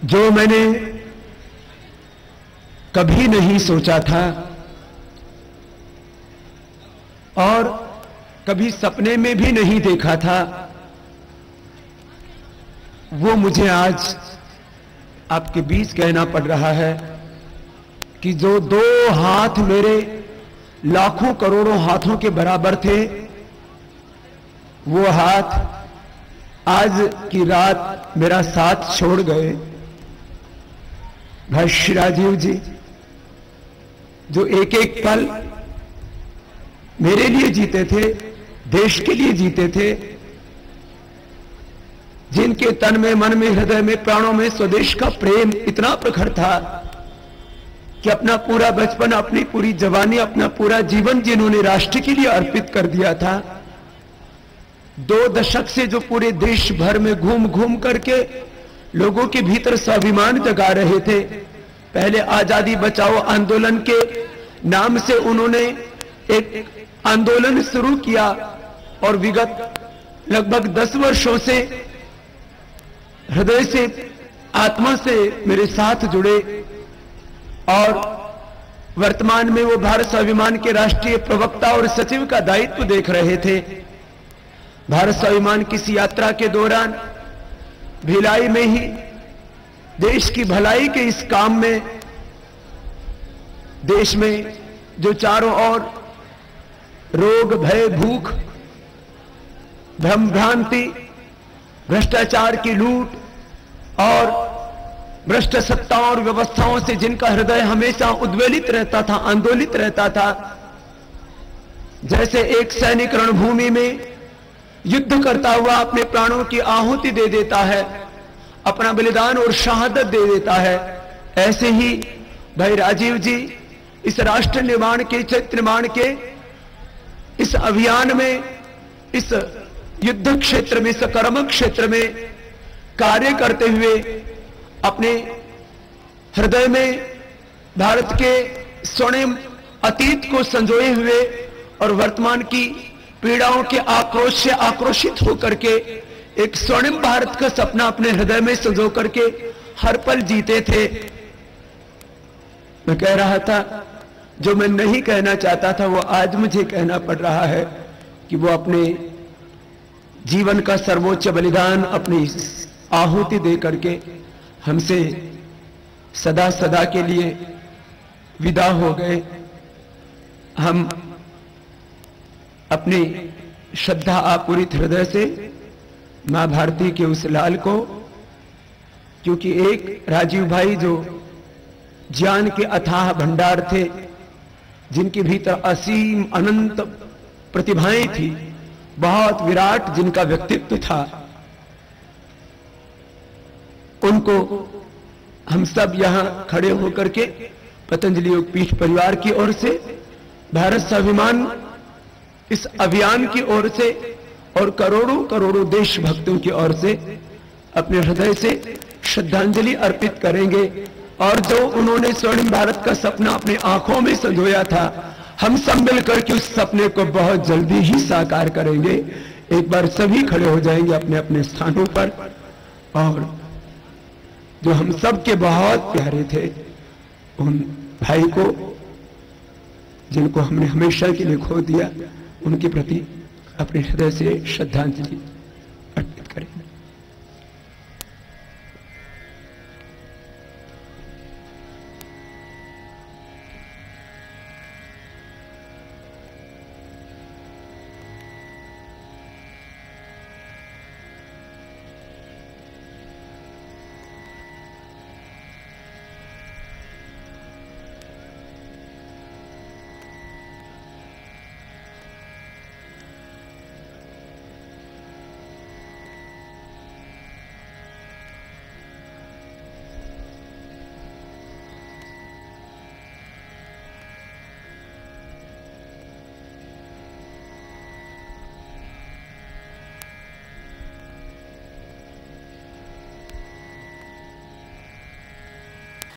जो मैंने कभी नहीं सोचा था और कभी सपने में भी नहीं देखा था, वो मुझे आज आपके बीच कहना पड़ रहा है कि जो दो हाथ मेरे लाखों करोड़ों हाथों के बराबर थे, वो हाथ आज की रात मेरा साथ छोड़ गए। भाई श्री राजीव जी, जो एक एक पल मेरे लिए जीते थे, देश के लिए जीते थे, जिनके तन में, मन में, हृदय में, प्राणों में स्वदेश का प्रेम इतना प्रखर था कि अपना पूरा बचपन, अपनी पूरी जवानी, अपना पूरा जीवन जिन्होंने राष्ट्र के लिए अर्पित कर दिया था, 2 दशक से जो पूरे देश भर में घूम घूम करके लोगों के भीतर स्वाभिमान जगा रहे थे। पहले आजादी बचाओ आंदोलन के नाम से उन्होंने एक आंदोलन शुरू किया और विगत लगभग 10 वर्षों से हृदय से, आत्मा से मेरे साथ जुड़े और वर्तमान में वो भारत स्वाभिमान के राष्ट्रीय प्रवक्ता और सचिव का दायित्व देख रहे थे। भारत स्वाभिमान की इस यात्रा के दौरान भिलाई में ही देश की भलाई के इस काम में, देश में जो चारों ओर रोग, भय, भूख, भ्रम भ्रांति, भ्रष्टाचार की लूट और भ्रष्ट सत्ताओं और व्यवस्थाओं से जिनका हृदय हमेशा उद्वेलित रहता था, आंदोलित रहता था, जैसे एक सैनिक रणभूमि में युद्ध करता हुआ अपने प्राणों की आहुति दे देता है, अपना बलिदान और शहादत दे देता है, ऐसे ही भाई राजीव जी इस राष्ट्र निर्माण के, चरित्र निर्माण के इस अभियान में, इस युद्ध क्षेत्र में, इस कर्म क्षेत्र में कार्य करते हुए अपने हृदय में भारत के स्वर्णिम अतीत को संजोए हुए और वर्तमान की पीड़ाओं के आक्रोश से आक्रोशित होकर के एक स्वर्णिम भारत का सपना अपने हृदय में संजो करके हर पल जीते थे। मैं कह रहा था, जो मैं नहीं कहना चाहता था वो आज मुझे कहना पड़ रहा है कि वो अपने जीवन का सर्वोच्च बलिदान, अपनी आहुति दे करके हमसे सदा सदा के लिए विदा हो गए। हम अपनी श्रद्धा आपूरित हृदय से मां भारती के उस लाल को, क्योंकि एक राजीव भाई जो ज्ञान के अथाह भंडार थे, जिनके भीतर असीम अनंत प्रतिभाएं थी, बहुत विराट जिनका व्यक्तित्व था, उनको हम सब यहां खड़े होकर के पतंजलि योगपीठ परिवार की ओर से, भारत स्वाभिमान इस अभियान की ओर से और करोड़ों करोड़ों देशभक्तों की ओर से अपने हृदय से श्रद्धांजलि अर्पित करेंगे। और जो उन्होंने स्वर्णिम भारत का सपना अपनी आंखों में संजोया था, हम सब मिलकर के उस सपने को बहुत जल्दी ही साकार करेंगे। एक बार सभी खड़े हो जाएंगे अपने अपने स्थानों पर और जो हम सब के बहुत प्यारे थे, उन भाई को जिनको हमने हमेशा के लिए खो दिया, उनके प्रति अपने हृदय से श्रद्धांजलि